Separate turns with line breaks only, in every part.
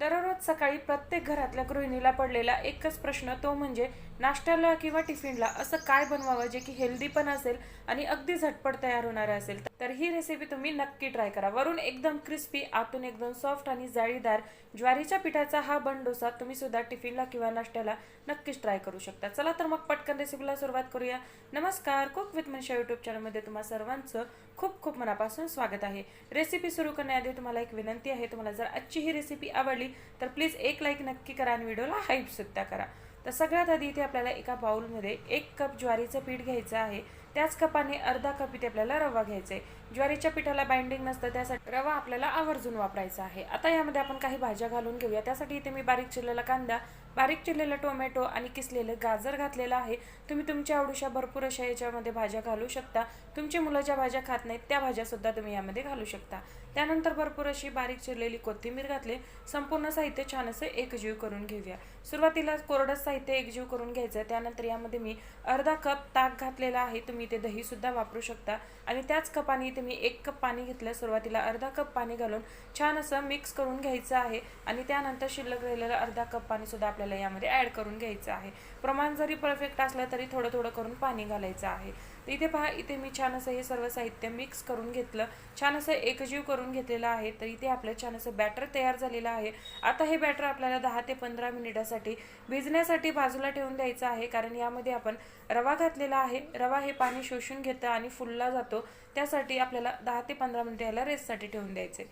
दररोज सकाळी प्रत्येक घरातल्या गृहिणीला पडलेला एकच प्रश्न, तो म्हणजे नाश्त्याला किंवा टिफिनला असं काय बनवावं जे की हेल्दी पण असेल आणि अगदी झटपट तयार होणारं असेल. तर ही रेसिपी तुम्ही नक्की ट्राय करा. वरून एकदम क्रिस्पी, आतून एकदम सॉफ्ट आणि जाळीदार ज्वारीच्या पिठाचा हा बन डोसा तुम्ही सुद्धा टिफिनला किंवा नाश्त्याला नक्कीच ट्राय करू शकता. चला तर मग पटकन रेसिपीला सुरुवात करूया. नमस्कार, कुक विथ मनीषा यूट्यूब चॅनलमध्ये तुम्हा सर्वांचं खूप खूप मनापासून स्वागत आहे. रेसिपी सुरू करण्याआधी तुम्हाला एक विनंती आहे, तुम्हाला जर आजची ही रेसिपी आवडली तर प्लीज एक लाईक नक्की करा आणि व्हिडिओला हाईप सुद्धा करा. तर सगळ्यात आधी इथे आपल्याला एका बाउलमध्ये 1 कप ज्वारीचं पीठ घ्यायचं आहे. त्याच कपाने अर्धा कप इथे आपल्याला रवा घ्यायचा आहे. ज्वारीच्या पिठाला बाइंडिंग नसतं, त्यासाठी रवा आपल्याला आवर्जून वापरायचा आहे. आता यामध्ये आपण काही भाज्या घालून घेऊया. त्यासाठी इथे मी बारीक चिरलेला कांदा, बारीक चिरलेला टोमॅटो आणि किसलेलं गाजर घातलेलं आहे. तुम्ही तुमच्या आवडीच्या भरपूर अशा याच्यामध्ये भाज्या घालू शकता. तुमची मुलं ज्या भाज्या खात नाहीत त्या भाज्या सुद्धा तुम्ही यामध्ये घालू शकता. त्यानंतर भरपूर अशी बारीक चिरलेली कोथिंबीर घातली. संपूर्ण साहित्य छान असं एकजीव करून घेऊया. सुरुवातीला कोरडं साहित्य एकजीव करून घ्यायचं. त्यानंतर यामध्ये मी अर्धा कप ताक घातलेला आहे. तुम्ही इथे दही सुद्धा वापरू शकता आणि त्याच कपाने इथे मी 1 कप पाणी घेतलं. सुरुवातीला अर्धा कप पाणी घालून छान असं मिक्स करून घ्यायचं आहे आणि त्यानंतर शिल्लक राहिलेलं अर्धा कप पाणी सुद्धा आपल्याला यामध्ये ॲड करून घ्यायचं आहे. प्रमाण जरी परफेक्ट असलं तरी थोडं थोडं करून पाणी घालायचं आहे. तर इथे पहा, इथे मी छान असं हे सर्व साहित्य मिक्स करून घेतलं, छान असं एकजीव करून घेतलेलं आहे. तर इथे आपलं छान असं बॅटर तयार झालेलं आहे. आता हे बॅटर आपल्याला 10 ते 15 मिनिटासाठी भिजण्यासाठी बाजूला ठेवून द्यायचं आहे, कारण यामध्ये आपण रवा घातलेला आहे. रवा हे पाणी शोषून घेतं आणि फुलला जातो, त्यासाठी आपल्याला 10 ते 15 मिनिटे याला रेस्टसाठी ठेवून द्यायचे.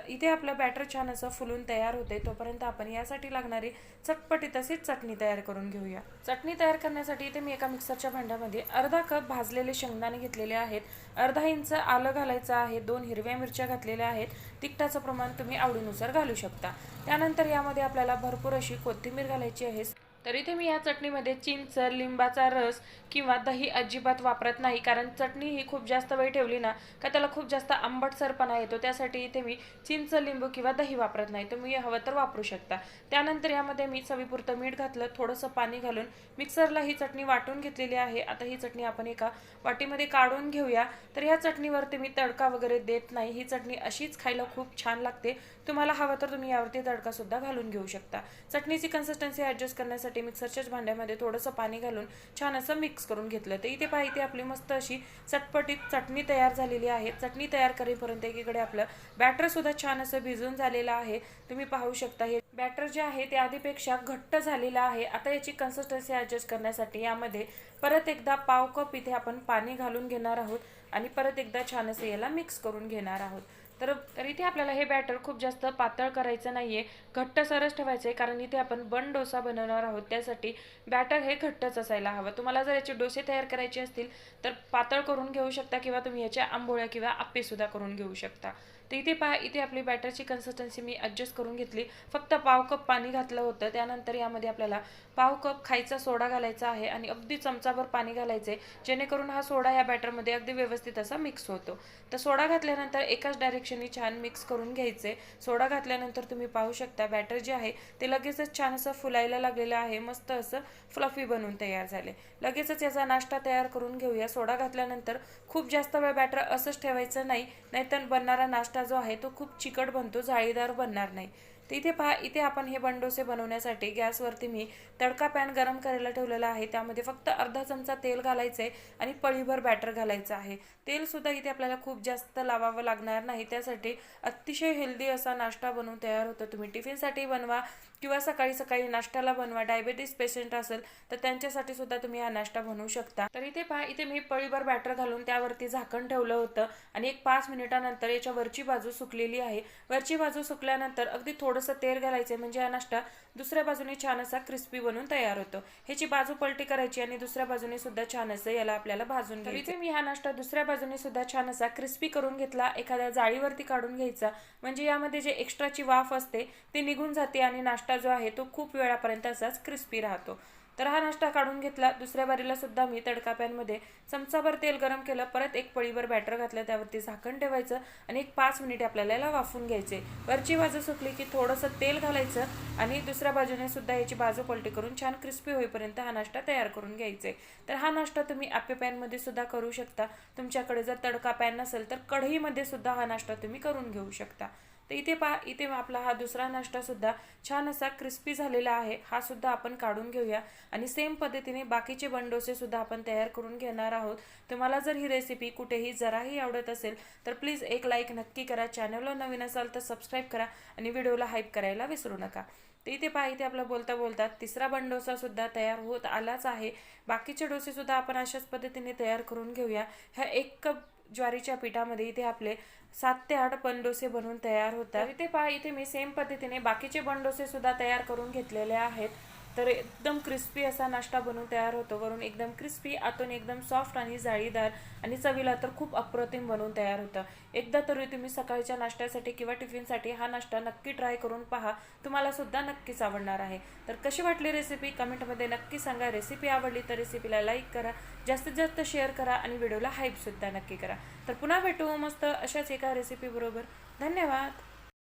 इथे आपलं बॅटर छान असं फुलून तयार होते. तोपर्यंत आपण यासाठी लागणारी चटपटी तशीच चटणी तयार करून घेऊया. चटणी तयार करण्यासाठी इथे मी एका मिक्सरच्या भांड्यामध्ये अर्धा कप भाजलेले शेंगदाणे घेतलेले आहेत, अर्धा इंच आलं घालायचं आहे, 2 हिरव्या मिरच्या घातलेल्या आहेत. तिखटाचं प्रमाण तुम्ही आवडीनुसार घालू शकता. त्यानंतर यामध्ये आपल्याला भरपूर अशी कोथिंबीर घालायची आहे. तर इथे मी या चटणीमध्ये चिंच, लिंबाचा रस किंवा दही अजिबात वापरत नाही, कारण चटणी ही खूप जास्त वेळ ठेवली ना का त्याला खूप जास्त आंबटसरपणा येतो. त्यासाठी इथे मी चिंच, लिंबू किंवा दही वापरत नाही. तुम्ही हवं तर वापरू शकता. त्यानंतर यामध्ये मी चवीपुरतं मीठ घातलं, थोडंसं पाणी घालून मिक्सरला ही चटणी वाटून घेतलेली आहे. आता ही चटणी आपण एका वाटीमध्ये काढून घेऊया. तर ह्या चटणीवरती मी तडका वगैरे देत नाही. ही चटणी अशीच खायला खूप छान लागते. तुम्हाला हवं तर तुम्ही यावरती तडका सुद्धा घालून घेऊ शकता. चटणीची कन्सिस्टन्सी ॲडजस्ट करण्यासाठी मिक्सरच्याच भांड्यामध्ये थोडंसं पाणी घालून छान असं मिक्स करून घेतलं. तर इथे पहा, इथे आपली मस्त अशी चटपटीत चटणी तयार झालेली आहे. चटणी तयार करेपर्यंत एकीकडे आपलं बॅटर सुद्धा छान असं भिजून झालेलं आहे. तुम्ही पाहू शकता हे बॅटर जे आहे ते आधीपेक्षा घट्ट झालेलं आहे. आता याची कन्सिस्टन्सी ॲडजस्ट करण्यासाठी यामध्ये परत एकदा पाव कप इथे आपण पाणी घालून घेणार आहोत आणि परत एकदा छान असं याला मिक्स करून घेणार आहोत. तर इथे आपल्याला हे बॅटर खूप जास्त पातळ करायचं नाहीये, घट्टसरच ठेवायचं आहे, कारण इथे आपण बन डोसा बनवणार आहोत. त्यासाठी बॅटर हे घट्टच असायला हवं. तुम्हाला जर याचे डोसे तयार करायचे असतील तर पातळ करून घेऊ शकता किंवा तुम्ही याच्या आंबोळ्या किंवा आप्पे सुद्धा करून घेऊ शकता. तर इथे पहा, इथे आपली बॅटरची कन्सिस्टन्सी मी ॲडजस्ट करून घेतली. फक्त पाव कप पाणी घातलं होतं. त्यानंतर यामध्ये आपल्याला पाव कप खायचा सोडा घालायचा आहे आणि अगदी चमचाभर पाणी घालायचे, जेणेकरून हा सोडा या बॅटरमध्ये अगदी व्यवस्थित असा मिक्स होतो. तर सोडा घातल्यानंतर एकाच डायरेक्शननी छान मिक्स करून घ्यायचे. सोडा घातल्यानंतर तुम्ही पाहू शकता बॅटर जे आहे ते लगेचच छान असं फुलायला लागलेलं आहे. मस्त असं फ्लफी बनून तयार झाले. लगेचच याचा नाश्ता तयार करून घेऊया. सोडा घातल्यानंतर खूप जास्त वेळ बॅटर असंच ठेवायचं नाही, नाहीतर बनणारा नाश्ता जो आहे तो खूप चिकट बनतो, जाळीदार बनणार नाही. तर इथे पहा, इथे आपण हे बनडोसे बनवण्यासाठी गॅसवरती मी तडका पॅन गरम करायला ठेवलेला आहे. त्यामध्ये फक्त अर्धा चमचा तेल घालायचं आहे आणि पळीभर बॅटर घालायचं आहे. तेल सुद्धा इथे आपल्याला खूप जास्त लावावं लागणार नाही. त्यासाठी अतिशय हेल्दी असा नाश्ता बनवून तयार होतो. तुम्ही टिफिनसाठी बनवा किंवा सकाळी सकाळी नाश्त्याला बनवा. डायबिटीस पेशंट असेल तर त्यांच्यासाठी सुद्धा तुम्ही हा नाश्ता बनवू शकता. तर इथे पहा, इथे मी पळीभर बॅटर घालून त्यावरती झाकण ठेवलं होतं आणि एक 5 मिनिटानंतर याच्या वरची बाजू सुकलेली आहे. वरची बाजू सुकल्यानंतर अगदी थोडंसं तेल घालायचं, म्हणजे हा नाश्ता दुसऱ्या बाजूने छान असा क्रिस्पी बनून तयार होतो. ह्याची बाजू पलटी करायची आणि दुसऱ्या बाजूने सुद्धा छान असं याला आपल्याला भाजून घ्यायचं. इथे मी हा नाश्ता दुसऱ्या बाजूने सुद्धा छान असा क्रिस्पी करून घेतला. एखाद्या जाळीवरती काढून घ्यायचा, म्हणजे यामध्ये जे एक्स्ट्राची वाफ असते ती निघून जाते आणि नाश्ता जो आहे तो खूप वेळापर्यंत असाच क्रिस्पी राहतो. तर हा नाश्ता काढून घेतला. दुसऱ्या बारीला सुद्धा मी तडका पॅनमध्ये चमचाभर तेल गरम केलं, परत एक पळीभर बॅटर घातलं, त्यावरती झाकण ठेवायचं आणि एक 5 मिनिटे आपल्याला याला वाफून घ्यायचे. वरची बाजू सुकली की थोडंसं तेल घालायचं आणि दुसऱ्या बाजूने सुद्धा याची बाजू पलटी करून छान क्रिस्पी होईपर्यंत हा नाश्ता तयार करून घ्यायचे. तर हा नाश्ता तुम्ही आप्पे पॅनमध्ये सुद्धा करू शकता. तुमच्याकडे जर तडका पॅन नसेल तर कढईमध्ये सुद्धा हा नाश्ता तुम्ही करून घेऊ शकता. तर इथे पहा, इथे आपला हा दुसरा नाश्तासुद्धा छान असा क्रिस्पी झालेला आहे. हा सुद्धा आपण काढून घेऊया आणि सेम पद्धतीने बाकीचे बनडोसे सुद्धा आपण तयार करून घेणार आहोत. तुम्हाला जर ही रेसिपी कुठेही जराही आवडत असेल तर प्लीज एक लाईक नक्की करा. चॅनलला नवीन असाल तर सबस्क्राईब करा आणि व्हिडिओला हाईप करायला विसरू नका. तर इथे पहा, इथे आपला बोलता बोलता तिसरा बनडोसा सुद्धा तयार होत आलाच आहे. बाकीचे डोसे सुद्धा आपण अशाच पद्धतीने तयार करून घेऊया. ह्या 1 कप ज्वारीच्या पिठामध्ये इथे आपले 7 ते 8 बनडोसे बनवून तयार होतात. इथे पहा, इथे मी सेम पद्धतीने बाकीचे बनडोसे सुद्धा तयार करून घेतलेले आहेत. तर एकदम क्रिस्पी असा नाश्ता बनवून तयार होतो. वरून एकदम क्रिस्पी, आतून एकदम सॉफ्ट आणि जाळीदार आणि चवीला तर खूप अप्रतिम बनवून तयार होतं. एकदा तरी तुम्ही सकाळच्या नाश्त्यासाठी किंवा टिफिनसाठी हा नाश्ता नक्की ट्राय करून पहा. तुम्हाला सुद्धा नक्कीच आवडणार आहे. तर कशी वाटली रेसिपी कमेंटमध्ये नक्की सांगा. रेसिपी आवडली तर रेसिपीला लाईक करा, जास्तीत जास्त शेअर करा आणि व्हिडिओला हाईप सुद्धा नक्की करा. तर पुन्हा भेटू मस्त अशाच एका रेसिपी बरोबर. धन्यवाद.